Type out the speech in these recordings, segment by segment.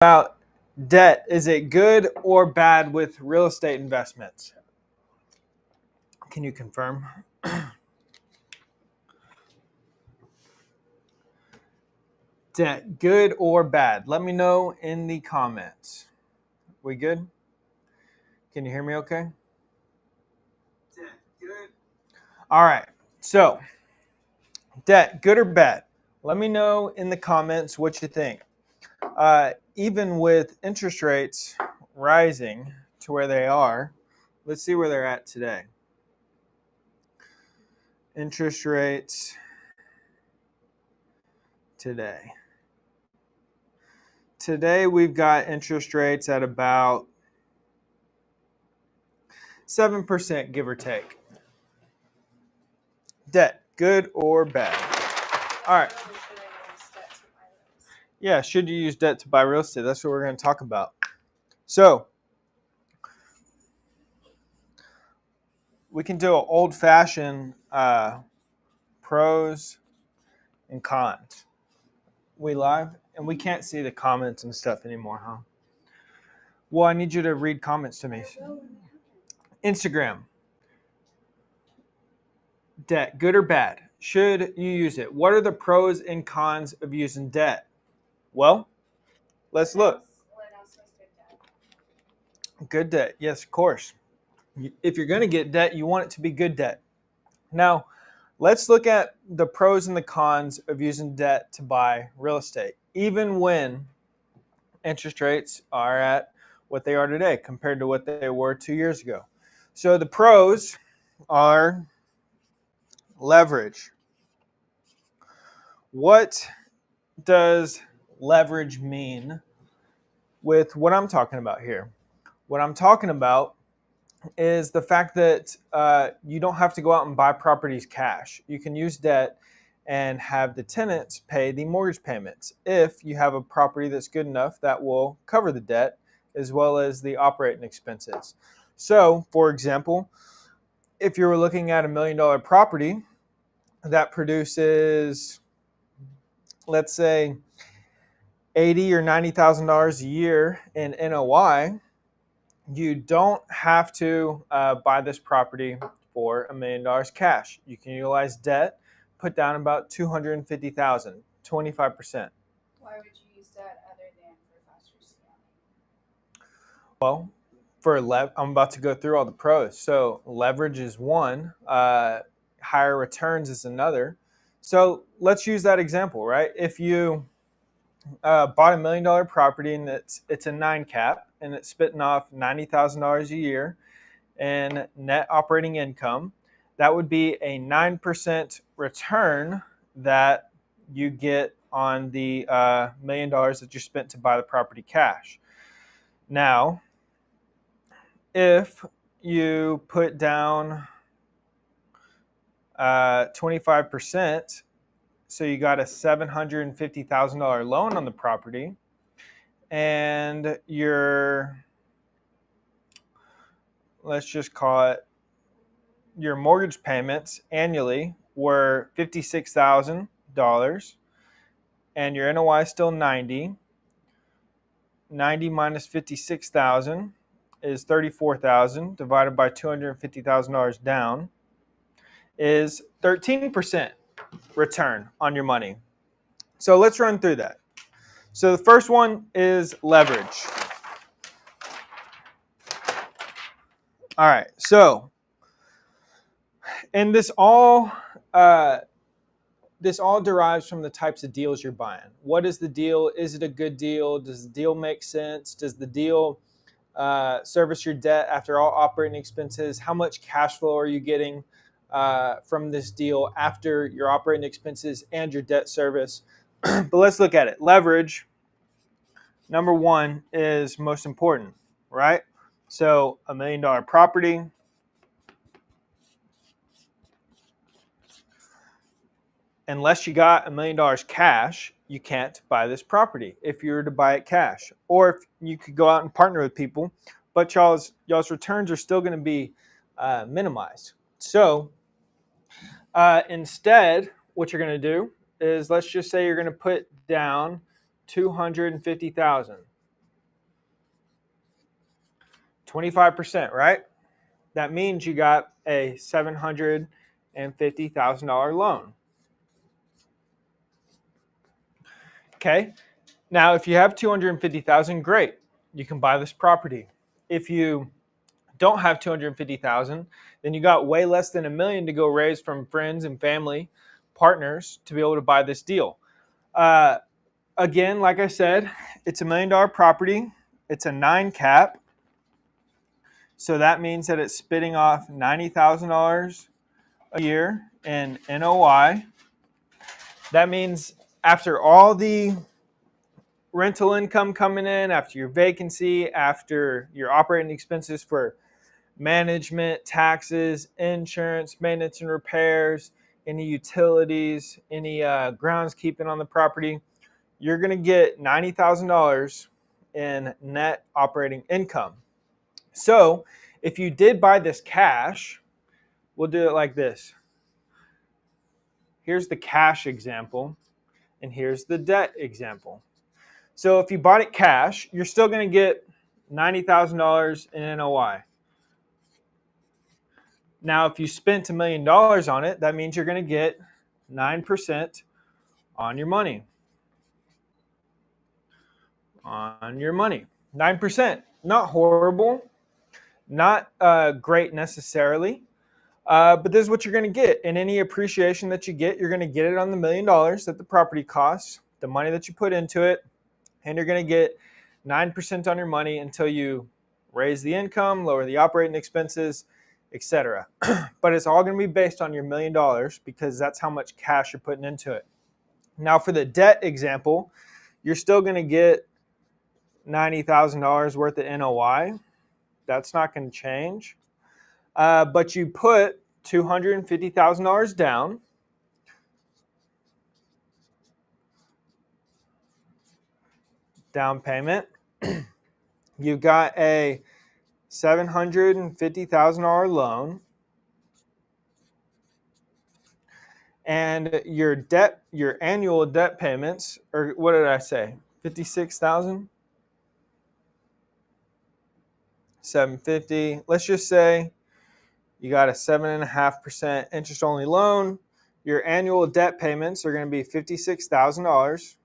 About debt. Is it good or bad with real estate investments? Can you confirm? Debt, good or bad? Let me know in the comments. We good? Can you hear me okay? Debt, good. All right. So, debt, good or bad? Let me know in the comments what you think. Even with interest rates rising to where they are, let's see where they're at today. Interest rates today. Today we've got interest rates at about 7%, give or take. Debt, good or bad? All right. Yeah, should you use debt to buy real estate? That's what we're going to talk about. So, we can do an old-fashioned pros and cons. We live? And we can't see the comments and stuff anymore, huh? Well, I need you to read comments to me. Instagram. Debt, good or bad? Should you use it? What are the pros and cons of using debt? Well, let's look. Good debt. Yes, of course. If you're going to get debt, you want it to be good debt. Now, let's look at the pros and the cons of using debt to buy real estate, even when interest rates are at what they are today compared to what they were 2 years ago. So the pros are leverage. What does leverage mean with what I'm talking about here? What I'm talking about is the fact that you don't have to go out and buy properties cash. You can use debt and have the tenants pay the mortgage payments if you have a property that's good enough that will cover the debt as well as the operating expenses. So, for example, if you were looking at $1 million property that produces, let's say, $80,000 or $90,000 a year in NOI, you don't have to buy this property for $1 million cash. You can utilize debt, put down about $250,000, 25%. Why would you use debt other than for faster scaling? Well, I'm about to go through all the pros. So leverage is one, higher returns is another. So let's use that example, right? If you bought $1 million property and it's a 9 cap and it's spitting off $90,000 a year in net operating income, that would be a 9% return that you get on the $1 million that you spent to buy the property cash. Now, if you put down 25%, so you got a $750,000 loan on the property, and let's just call it, your mortgage payments annually were $56,000, and your NOI is still 90. 90 minus 56,000 is 34,000 divided by $250,000 down is 13% return on your money. So let's run through that. So the first one is leverage. All right, so, and this all derives from the types of deals you're buying. What is the deal? Is it a good deal? Does the deal make sense? Does the deal service your debt after all operating expenses? How much cash flow are you getting from this deal after your operating expenses and your debt service? But let's look at it. Leverage, number one, is most important, right? So $1 million property, unless you got $1 million cash, you can't buy this property if you were to buy it cash. Or if you could go out and partner with people, but y'all's returns are still going to be minimized. So instead, what you're going to do is, let's just say you're going to put down $250,000. 25%, right? That means you got a $750,000 loan. Okay. Now, if you have 250,000, great. You can buy this property. If you don't have 250,000, then you got way less than $1 million to go raise from friends and family, partners to be able to buy this deal. Again, like I said, it's $1 million property. It's a 9 cap. So that means that it's spitting off $90,000 a year in NOI. That means after all the rental income coming in, after your vacancy, after your operating expenses for management, taxes, insurance, maintenance and repairs, any utilities, any groundskeeping on the property, you're going to get $90,000 in net operating income. So if you did buy this cash, we'll do it like this. Here's the cash example, and here's the debt example. So if you bought it cash, you're still going to get $90,000 in NOI. Now, if you spent $1 million on it, that means you're going to get 9% on your money. On your money. 9%. Not horrible. Not great necessarily. But this is what you're going to get. And any appreciation that you get, you're going to get it on the $1 million that the property costs, the money that you put into it, and you're going to get 9% on your money until you raise the income, lower the operating expenses, etc. But it's all going to be based on your $1 million because that's how much cash you're putting into it. Now, for the debt example, you're still going to get $90,000 worth of NOI. That's not going to change. But you put $250,000 down. Down payment. You've got a $750,000 loan. And your debt, your annual debt payments, or what did I say? 56,000? 750. Let's just say you got a 7.5% interest only loan. Your annual debt payments are going to be $56,000.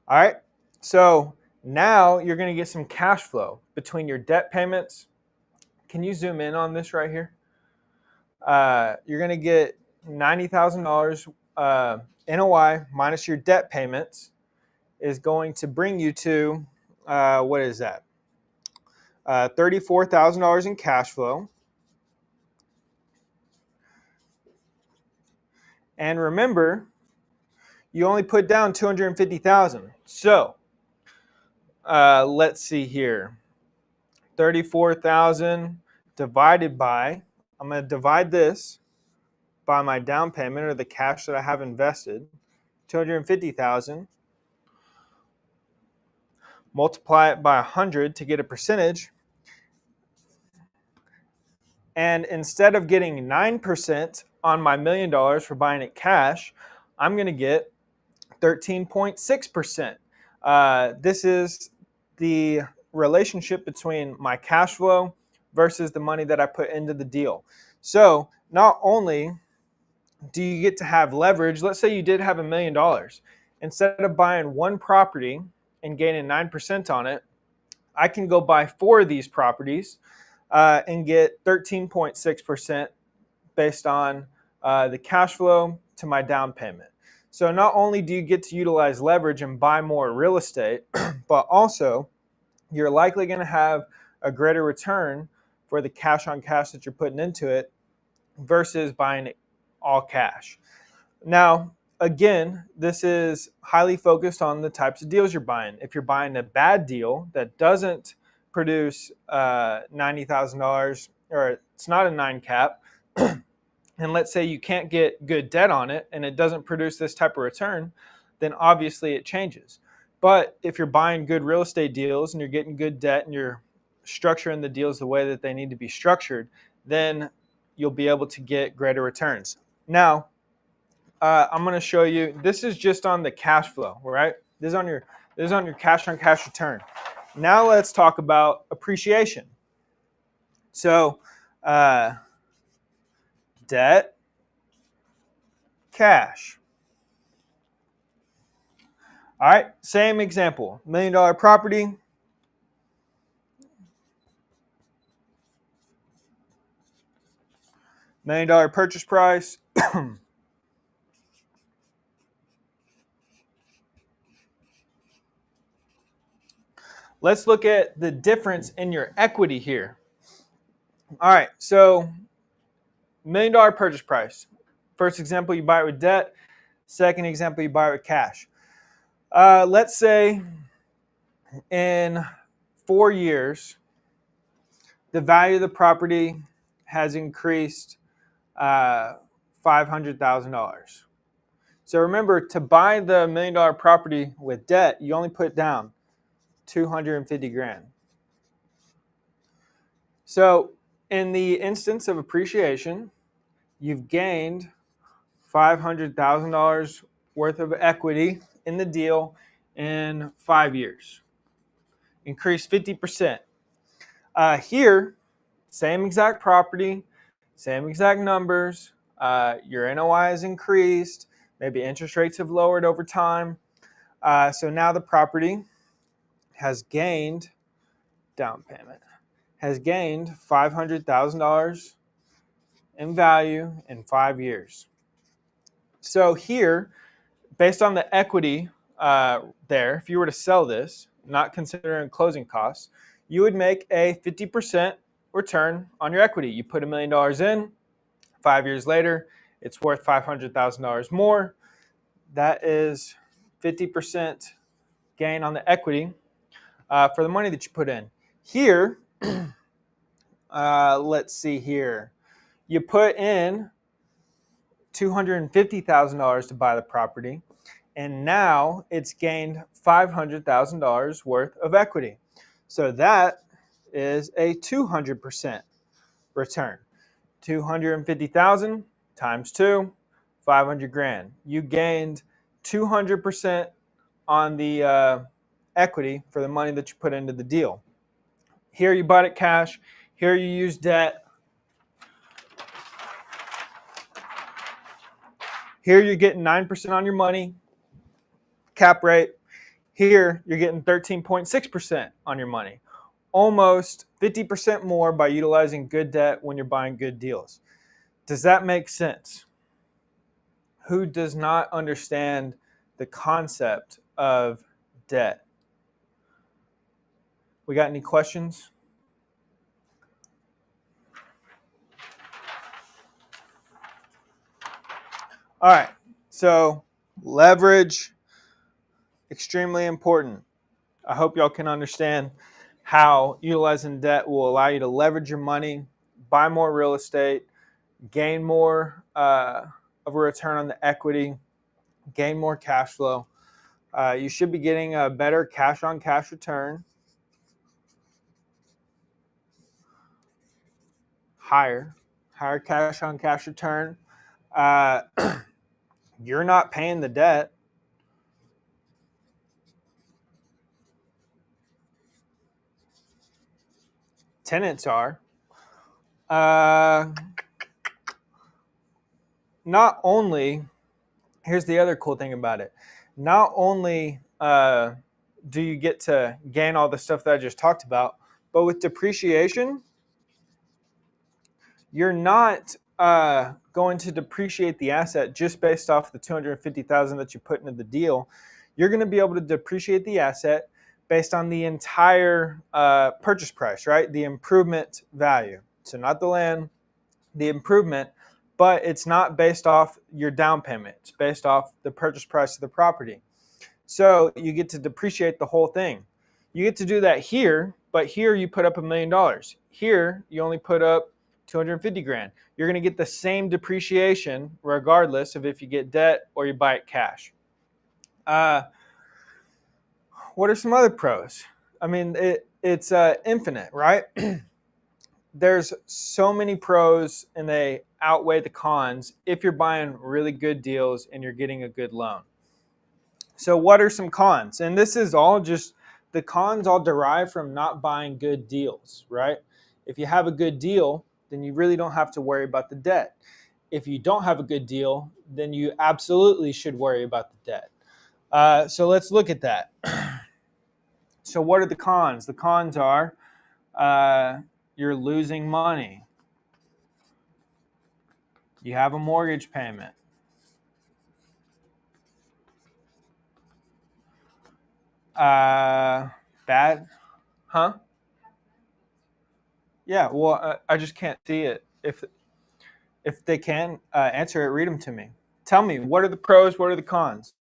All right. So now you're going to get some cash flow between your debt payments. Can you zoom in on this right here? You're going to get $90,000 NOI minus your debt payments is going to bring you to, what is that? $34,000 in cash flow. And remember, you only put down $250,000. So let's see here. 34,000 divided by, I'm going to divide this by my down payment or the cash that I have invested, 250,000. Multiply it by 100 to get a percentage. And instead of getting 9% on my $1 million for buying it cash, I'm going to get 13.6%. This is the relationship between my cash flow versus the money that I put into the deal. So not only do you get to have leverage, let's say you did have $1 million. Instead of buying one property and gaining 9% on it, I can go buy 4 of these properties and get 13.6% based on the cash flow to my down payment. So not only do you get to utilize leverage and buy more real estate, but also you're likely going to have a greater return for the cash on cash that you're putting into it versus buying it all cash. Now, again, this is highly focused on the types of deals you're buying. If you're buying a bad deal that doesn't produce $90,000, or it's not a 9 cap, and let's say you can't get good debt on it and it doesn't produce this type of return, then obviously it changes. But if you're buying good real estate deals and you're getting good debt and you're structuring the deals the way that they need to be structured, then you'll be able to get greater returns. Now, I'm going to show you, this is just on the cash flow, right? This is on your cash on cash return. Now let's talk about appreciation. So, debt, cash. All right, same example. $1 million property. $1 million purchase price. Let's look at the difference in your equity here. All right, so $1 million purchase price. First example, you buy it with debt. Second example, you buy it with cash. Let's say in 4 years, the value of the property has increased $500,000. So remember, to buy the $1 million property with debt, you only put down 250 grand. So in the instance of appreciation, you've gained $500,000 worth of equity in the deal in 5 years. Increased 50%. Here, same exact property, same exact numbers. Your NOI has increased. Maybe interest rates have lowered over time. So now the property has gained down payment, has gained $500,000 in value in 5 years. So here, based on the equity there, if you were to sell this, not considering closing costs, you would make a 50% return on your equity. You put $1 million in, 5 years later, it's worth $500,000 more. That is 50% gain on the equity for the money that you put in. Here, let's see here. You put in $250,000 to buy the property, and now it's gained $500,000 worth of equity. So that is a 200% return. 250,000 times 2, 500 grand. You gained 200% on the equity for the money that you put into the deal. Here you bought it cash. Here you use debt. Here you're getting 9% on your money, cap rate. Here you're getting 13.6% on your money. Almost 50% more by utilizing good debt when you're buying good deals. Does that make sense? Who does not understand the concept of debt? We got any questions? All right, so leverage, extremely important. I hope y'all can understand how utilizing debt will allow you to leverage your money, buy more real estate, gain more of a return on the equity, gain more cash flow. You should be getting a better cash on cash return, higher cash on cash return. Uh, you're not paying the debt. Tenants are. Not only, here's the other cool thing about it. Not only do you get to gain all the stuff that I just talked about, but with depreciation, you're not going to depreciate the asset just based off the $250,000 that you put into the deal. You're going to be able to depreciate the asset based on the entire purchase price, right? The improvement value. So not the land, the improvement, but it's not based off your down payment. It's based off the purchase price of the property. So you get to depreciate the whole thing. You get to do that here, but here you put up $1 million. Here you only put up 250 grand. You're going to get the same depreciation regardless of if you get debt or you buy it cash. What are some other pros? I mean, it's infinite, right? There's so many pros and they outweigh the cons if you're buying really good deals and you're getting a good loan. So what are some cons? And this is all just, the cons all derive from not buying good deals, right? If you have a good deal, then you really don't have to worry about the debt. If you don't have a good deal, then you absolutely should worry about the debt. So let's look at that. So what are the cons? The cons are you're losing money. You have a mortgage payment. Bad, huh? Yeah. Well, I just can't see it. If they can answer it, read them to me. Tell me, what are the pros? What are the cons?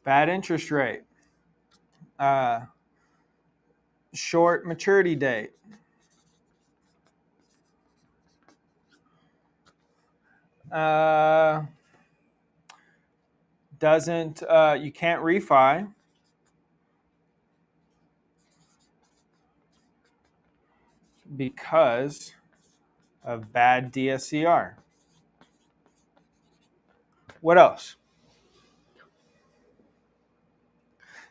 Bad interest rate. Uh, Short maturity date. Uh, doesn't You can't refi because of bad DSCR. What else?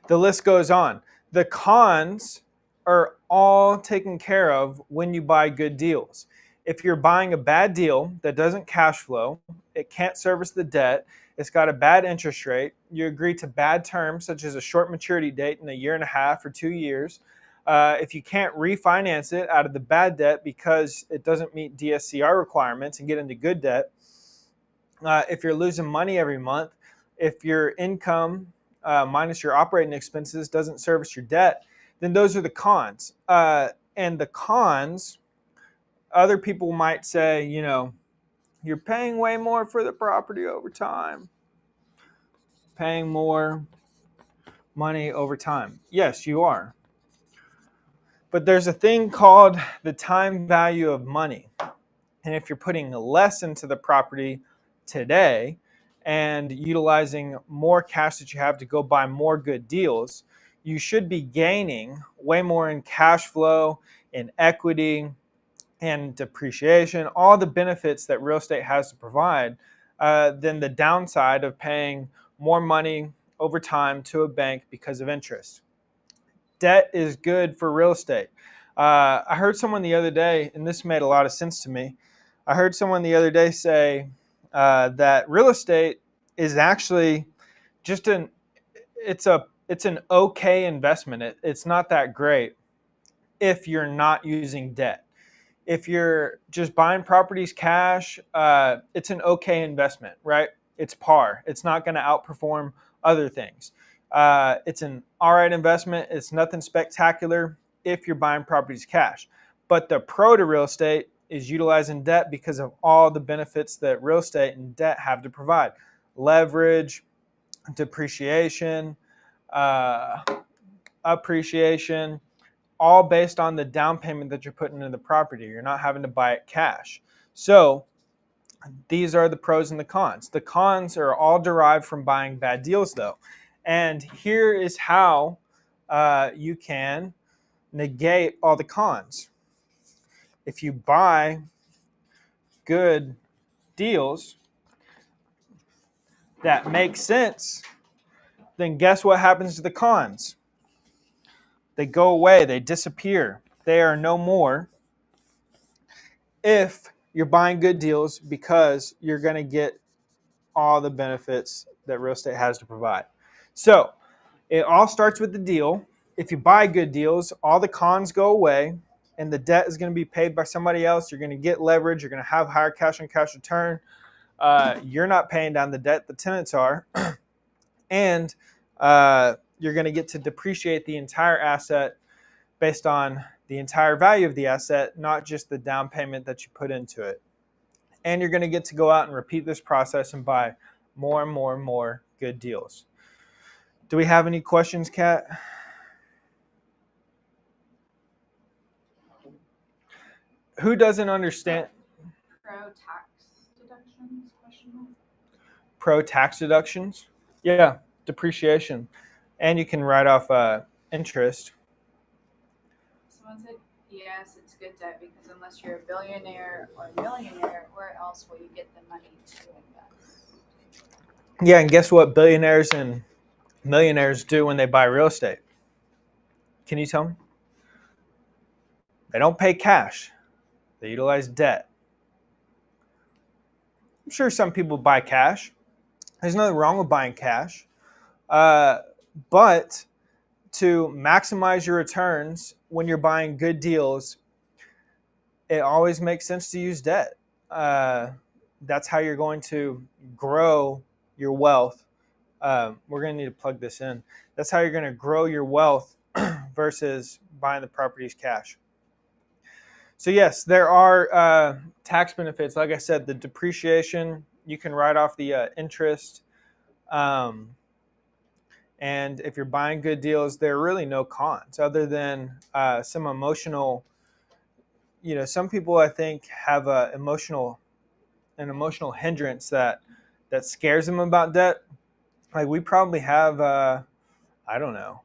The list goes on. The cons are all taken care of when you buy good deals. If you're buying a bad deal that doesn't cash flow, it can't service the debt, it's got a bad interest rate, you agree to bad terms such as a short maturity date in a year and a half or 2 years, if you can't refinance it out of the bad debt because it doesn't meet DSCR requirements and get into good debt, if you're losing money every month, if your income minus your operating expenses doesn't service your debt, then those are the cons. And the cons, other people might say, you're paying way more for the property over time, paying more money over time. Yes, you are. But there's a thing called the time value of money. And if you're putting less into the property today and utilizing more cash that you have to go buy more good deals, you should be gaining way more in cash flow, in equity, and depreciation, all the benefits that real estate has to provide, than the downside of paying more money over time to a bank because of interest. Debt is good for real estate. I heard someone the other day, and this made a lot of sense to me. I heard someone the other day say that real estate is actually just it's an okay investment. It's not that great if you're not using debt. If you're just buying properties cash, it's an okay investment, right? It's par. It's not going to outperform other things. It's an all right investment. It's nothing spectacular if you're buying properties cash. But the pro to real estate is utilizing debt because of all the benefits that real estate and debt have to provide: leverage, depreciation, uh, appreciation, all based on the down payment that you're putting into the property. You're not having to buy it cash. So these are the pros and the cons. The cons are all derived from buying bad deals, though. And here is how you can negate all the cons. If you buy good deals that make sense, then guess what happens to the cons? They go away, they disappear. They are no more if you're buying good deals because you're going to get all the benefits that real estate has to provide. So it all starts with the deal. If you buy good deals, all the cons go away and the debt is going to be paid by somebody else. You're going to get leverage. You're going to have higher cash on cash return. You're not paying down the debt. The tenants are. And you're going to get to depreciate the entire asset based on the entire value of the asset, not just the down payment that you put into it. And you're going to get to go out and repeat this process and buy more and more and more good deals. Do we have any questions, Kat? Who doesn't understand Pro tax deductions? Question mark. pro tax deductions? Yeah, depreciation. And you can write off interest. Someone said Yes, it's good debt because unless you're a billionaire or a millionaire, where else will you get the money to invest? Yeah, and guess what billionaires and millionaires do when they buy real estate? Can you tell me? They don't pay cash. They utilize debt. I'm sure some people buy cash. There's nothing wrong with buying cash. Uh, but to maximize your returns when you're buying good deals, it always makes sense to use debt. Uh, that's how you're going to grow your wealth. We're going to need to plug this in. That's how you're going to grow your wealth versus buying the properties cash. So yes, there are tax benefits. Like I said, the depreciation, you can write off the interest. Um, and if you're buying good deals, there are really no cons other than some emotional. Some people I think have an emotional hindrance that scares them about debt. Like we probably have, I don't know,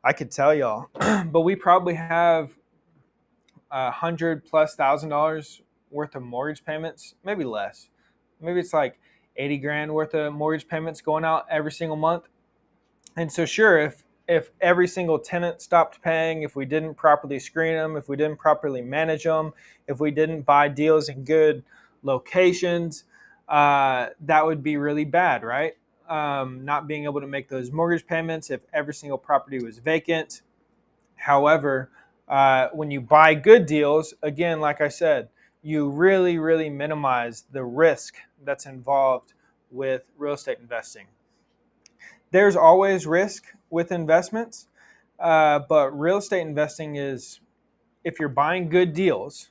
I could tell y'all, but we probably have $100,000+ worth of mortgage payments, maybe less. Maybe it's like 80 grand worth of mortgage payments going out every single month. And so, sure, if every single tenant stopped paying, if we didn't properly screen them, if we didn't properly manage them, if we didn't buy deals in good locations, that would be really bad, right? Not being able to make those mortgage payments if every single property was vacant. However, when you buy good deals, again, like I said, you really, really minimize the risk that's involved with real estate investing. There's always risk with investments, but real estate investing is if you're buying good deals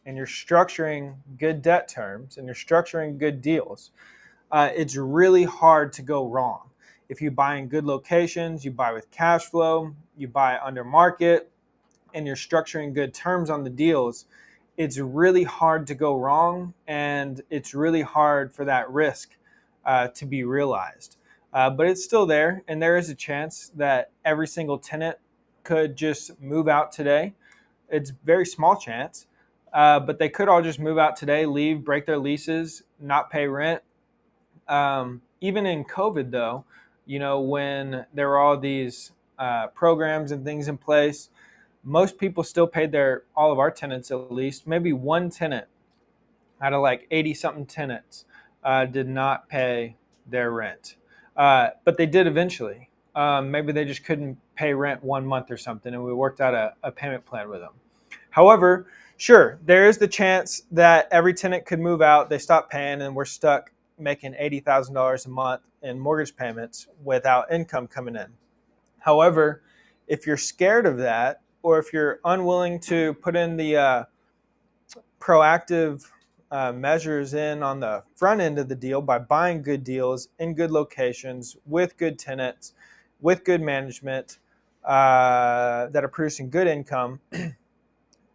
and you're structuring good debt terms and you're structuring good deals, it's really hard to go wrong. If you buy in good locations, you buy with cash flow, you buy under market, and you're structuring good terms on the deals, it's really hard to go wrong, and it's really hard for that risk to be realized. But it's still there, and there is a chance that every single tenant could just move out today. It's a very small chance, but they could all just move out today, leave, break their leases, not pay rent. Even in COVID, though, when there were all these programs and things in place, most people still paid all of our tenants at least. Maybe one tenant out of like 80 something tenants did not pay their rent. But they did eventually. Maybe they just couldn't pay rent 1 month or something, and we worked out a payment plan with them. However, sure, there is the chance that every tenant could move out, they stop paying, and we're stuck making $80,000 a month in mortgage payments without income coming in. However, if you're scared of that, or if you're unwilling to put in the proactive measures in on the front end of the deal by buying good deals in good locations with good tenants, with good management that are producing good income,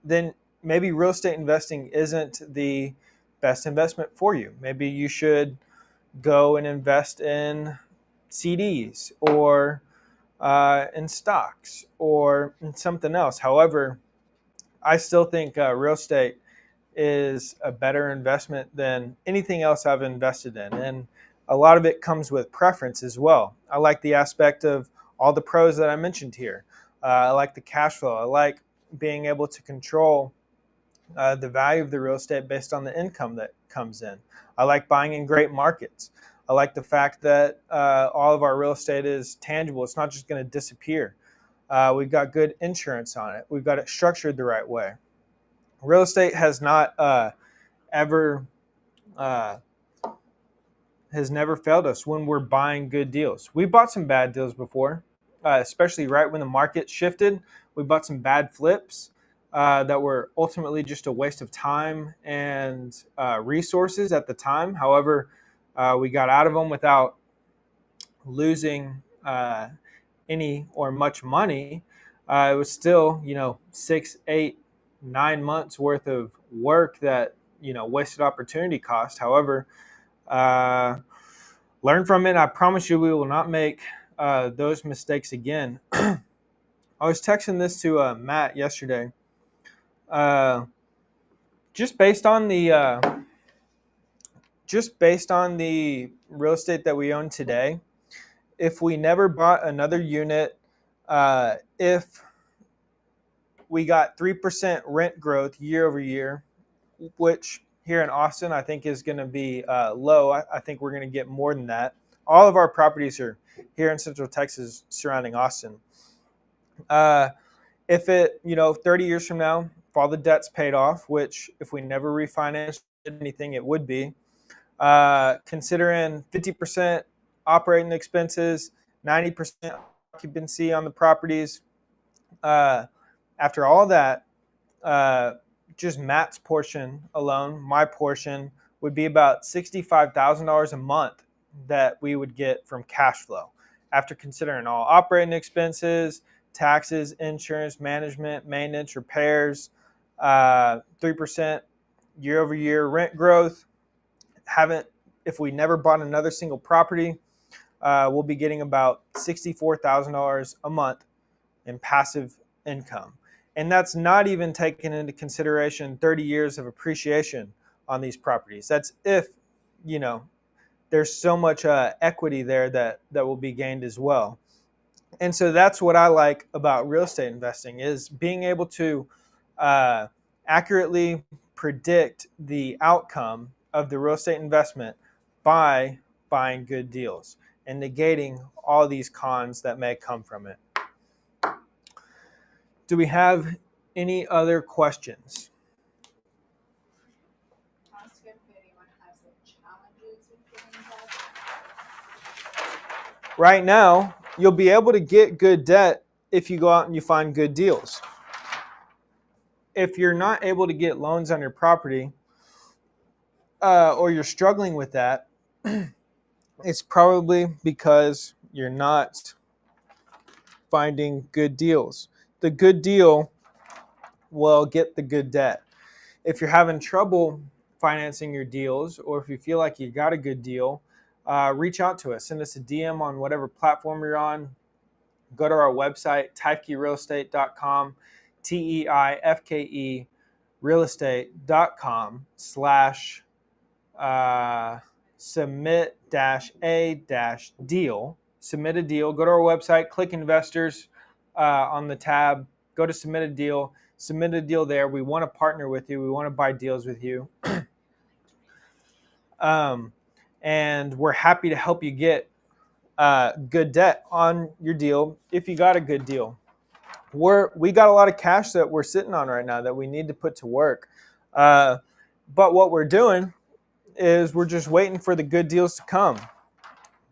then maybe real estate investing isn't the best investment for you. Maybe you should go and invest in CDs or in stocks or in something else. However, I still think real estate is a better investment than anything else I've invested in. And a lot of it comes with preference as well. I like the aspect of all the pros that I mentioned here. I like the cash flow. I like being able to control the value of the real estate based on the income that comes in. I like buying in great markets. I like the fact that all of our real estate is tangible. It's not just going to disappear. We've got good insurance on it. We've got it structured the right way. Real estate has not ever uh, has never failed us when we're buying good deals. We bought some bad deals before, especially right when the market shifted. We bought some bad flips that were ultimately just a waste of time and resources at the time. However, we got out of them without losing any or much money. It was still, 6, 8, 9 months worth of work that, wasted opportunity cost. However, uh, learn from it. I promise you, we will not make those mistakes again. I was texting this to Matt yesterday. Uh, just based on the real estate that we own today, if we never bought another unit, if we got 3% rent growth year over year, which here in Austin I think is going to be low. I think we're going to get more than that. All of our properties are here in Central Texas surrounding Austin. Uh, if it, 30 years from now, if all the debt's paid off, which if we never refinanced anything, it would be, considering 50% operating expenses, 90% occupancy on the properties, uh, after all that, uh, just Matt's portion alone, my portion, would be about $65,000 a month that we would get from cash flow after considering all operating expenses, taxes, insurance, management, maintenance, repairs, 3% year over year rent growth. If we never bought another single property, we'll be getting about $64,000 a month in passive income. And that's not even taking into consideration 30 years of appreciation on these properties. That's if, you know, there's so much equity there that will be gained as well. And so that's what I like about real estate investing, is being able to uh, accurately predict the outcome of the real estate investment by buying good deals and negating all these cons that may come from it. Do we have any other questions? Ask if anyone has like challenges with getting that. Right now, you'll be able to get good debt if you go out and you find good deals. If you're not able to get loans on your property, or you're struggling with that, it's probably because you're not finding good deals. The good deal will get the good debt. If you're having trouble financing your deals, or if you feel like you got a good deal, reach out to us. Send us a DM on whatever platform you're on. Go to our website, teifkerealestate.com, TEIFKE realestate.com / submit-a-deal. Submit a deal. Go to our website, click investors on the tab, go to submit a deal. Submit a deal there. We want to partner with you. We want to buy deals with you. And we're happy to help you get good debt on your deal if you got a good deal. We got a lot of cash that we're sitting on right now that we need to put to work. But what we're doing is we're just waiting for the good deals to come,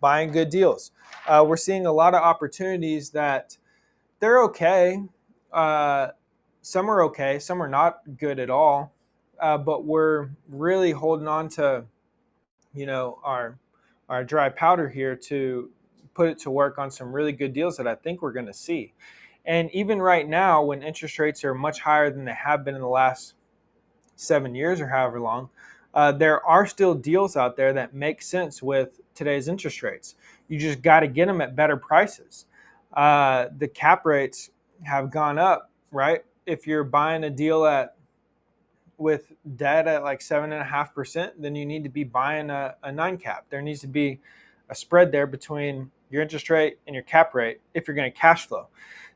buying good deals. We're seeing a lot of opportunities that they're okay. Some are okay, some are not good at all. But we're really holding on to, our dry powder here to put it to work on some really good deals that I think we're going to see. And even right now, when interest rates are much higher than they have been in the last 7 years or however long, there are still deals out there that make sense with today's interest rates. You just got to get them at better prices. The cap rates have gone up, right? If you're buying a deal with debt at like 7.5%, then you need to be buying a 9 cap. There needs to be a spread there between your interest rate and your cap rate if you're going to cash flow.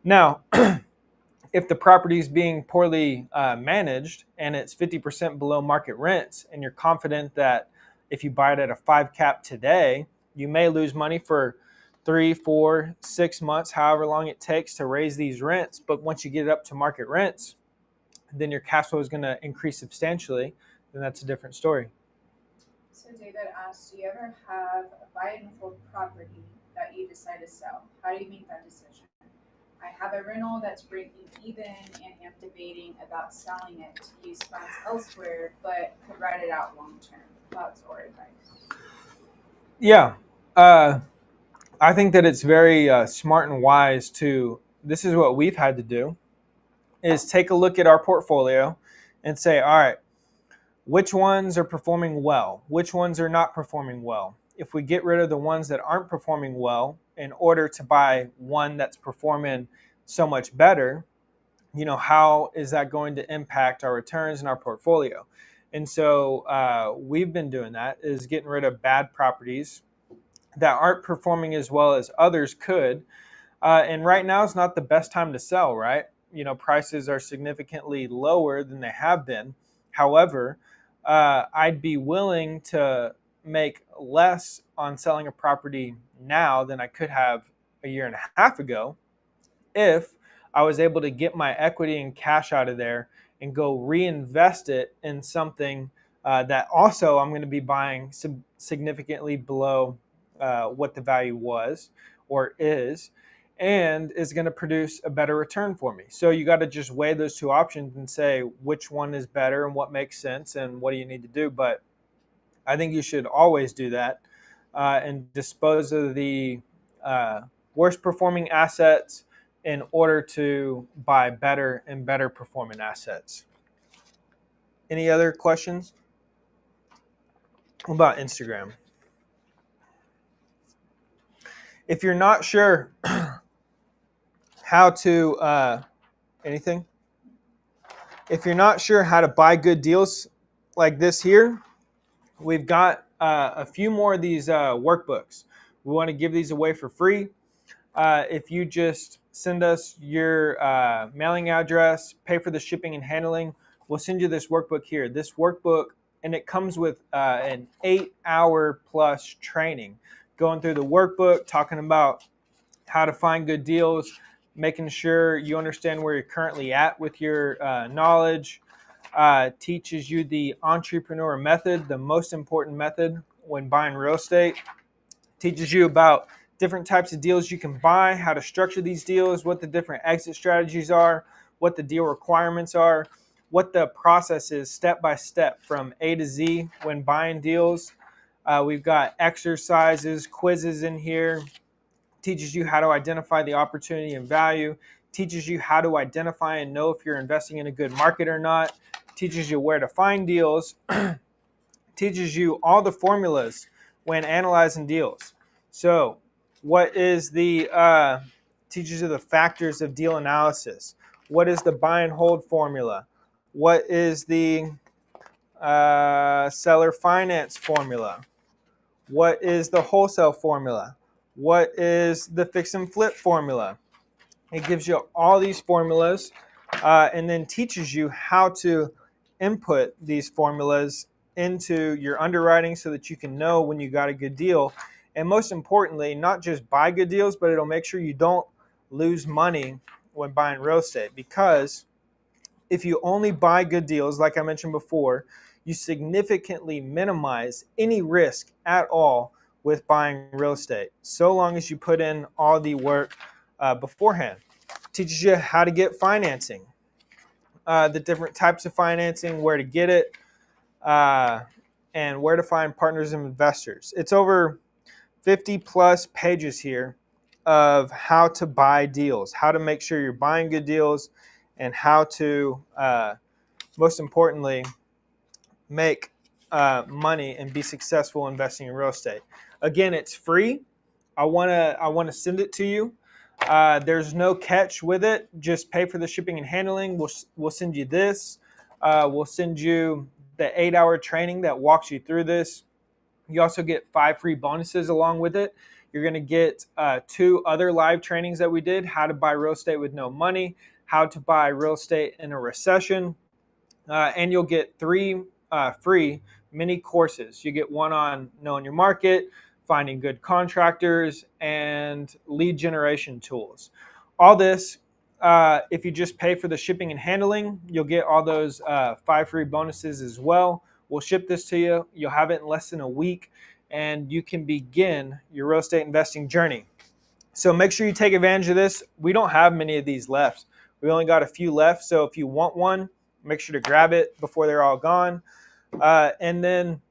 Now, if the property is being poorly managed and it's 50% below market rents, and you're confident that if you buy it at a 5 cap today, you may lose money for 3, 4, 6 months, however long it takes to raise these rents. But once you get it up to market rents, then your cash flow is going to increase substantially. Then that's a different story. So David asked, do you ever have a buy and hold property that you decide to sell? How do you make that decision? I have a rental that's breaking even and am debating about selling it to use funds elsewhere, but could ride it out long term. Thoughts or advice? Yeah. I think that it's very smart and wise this is what we've had to do, is take a look at our portfolio and say, all right, which ones are performing well? Which ones are not performing well? If we get rid of the ones that aren't performing well in order to buy one that's performing so much better, how is that going to impact our returns and our portfolio? And so we've been doing that, is getting rid of bad properties that aren't performing as well as others could. And right now is not the best time to sell, right? Prices are significantly lower than they have been. However, I'd be willing to make less on selling a property now than I could have a year and a half ago if I was able to get my equity and cash out of there and go reinvest it in something that also I'm going to be buying significantly below what the value was or is, and is going to produce a better return for me. So you got to just weigh those two options and say which one is better and what makes sense and what do you need to do. But I think you should always do that and dispose of the uh, worst performing assets in order to buy better and better performing assets. Any other questions? What about Instagram? If you're not sure how to, anything? If you're not sure how to buy good deals like this here, we've got a few more of these workbooks. We want to give these away for free. If you just send us your mailing address, pay for the shipping and handling, we'll send you this workbook here. This workbook, and it comes with an 8-hour plus training, going through the workbook, talking about how to find good deals, making sure you understand where you're currently at with your knowledge. Teaches you the entrepreneur method, the most important method when buying real estate. Teaches you about different types of deals you can buy, how to structure these deals, what the different exit strategies are, what the deal requirements are, what the process is step by step from A to Z when buying deals. We've got exercises, quizzes in here, teaches you how to identify the opportunity and value, teaches you how to identify and know if you're investing in a good market or not, teaches you where to find deals, teaches you all the formulas when analyzing deals. So, what is the teaches you the factors of deal analysis? What is the buy and hold formula? What is the seller finance formula? What is the wholesale formula? What is the fix and flip formula? It gives you all these formulas and then teaches you how to input these formulas into your underwriting so that you can know when you got a good deal. And most importantly, not just buy good deals, but it'll make sure you don't lose money when buying real estate. Because if you only buy good deals, like I mentioned before, you significantly minimize any risk at all with buying real estate, so long as you put in all the work beforehand. Teaches you how to get financing, the different types of financing, where to get it, uh, and where to find partners and investors. It's over 50 plus pages here of how to buy deals, how to make sure you're buying good deals, and how to, most importantly, make money and be successful investing in real estate. Again, it's free. I wanna send it to you. There's no catch with it. Just pay for the shipping and handling. We'll send you this. We'll send you the 8-hour training that walks you through this. You also get 5 free bonuses along with it. You're going to get 2 other live trainings that we did: how to buy real estate with no money, how to buy real estate in a recession, and you'll get 3 free mini courses. You get one on knowing your market, finding good contractors, and lead generation tools. All this, if you just pay for the shipping and handling, you'll get all those 5 free bonuses as well. We'll ship this to you. You'll have it in less than a week, and you can begin your real estate investing journey. So make sure you take advantage of this. We don't have many of these left. We only got a few left. So if you want one, make sure to grab it before they're all gone. And then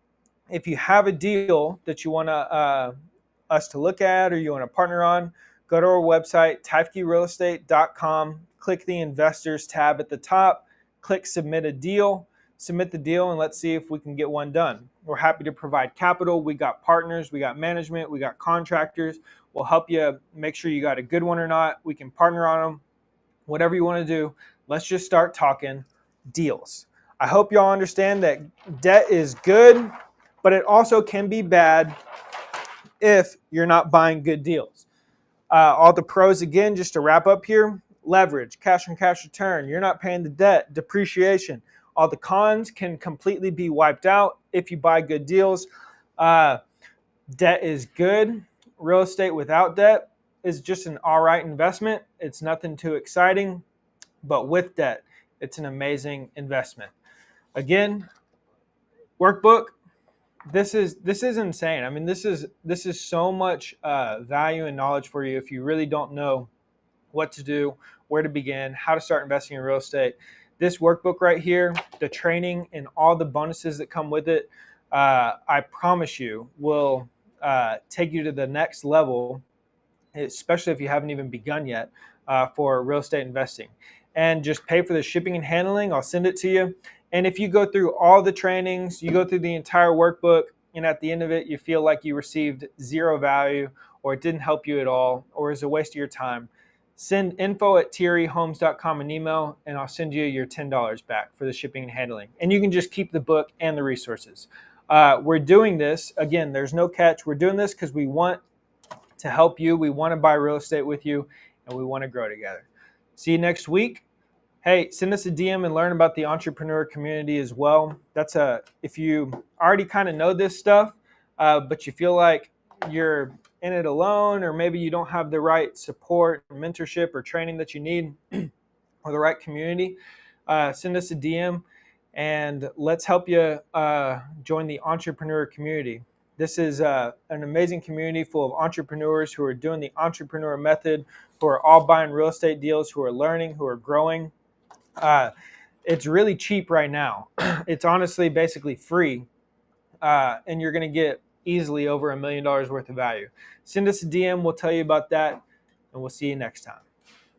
if you have a deal that you want us to look at or you want to partner on, go to our website, tyfkeyrealestate.com, click the investors tab at the top, click submit a deal, submit the deal, and let's see if we can get one done. We're happy to provide capital. We got partners, we got management, we got contractors. We'll help you make sure you got a good one or not. We can partner on them. Whatever you want to do, let's just start talking deals. I hope y'all understand that debt is good, but it also can be bad if you're not buying good deals. All the pros again, just to wrap up here: leverage, cash on cash return, you're not paying the debt, depreciation. All the cons can completely be wiped out if you buy good deals. Debt is good. Real estate without debt is just an all right investment. It's nothing too exciting, but with debt, it's an amazing investment. Again, workbook. This is insane. I mean, this is so much value and knowledge for you if you really don't know what to do, where to begin, how to start investing in real estate. This workbook right here, the training and all the bonuses that come with it, I promise you will take you to the next level, especially if you haven't even begun yet for real estate investing. And just pay for the shipping and handling. I'll send it to you. And if you go through all the trainings, you go through the entire workbook, and at the end of it, you feel like you received zero value, or it didn't help you at all, or is a waste of your time, send info@trhomes.com an email, and I'll send you your $10 back for the shipping and handling. And you can just keep the book and the resources. We're doing this, again, there's no catch. We're doing this because we want to help you. We want to buy real estate with you, and we want to grow together. See you next week. Hey, send us a DM and learn about the entrepreneur community as well. If you already kind of know this stuff, but you feel like you're in it alone, or maybe you don't have the right support, mentorship, or training that you need, or the right community, send us a DM and let's help you join the entrepreneur community. This is an amazing community full of entrepreneurs who are doing the entrepreneur method, who are all buying real estate deals, who are learning, who are growing. It's really cheap right now. It's honestly basically free, and you're going to get easily over $1 million worth of value. Send us a DM. We'll tell you about that, and we'll see you next time.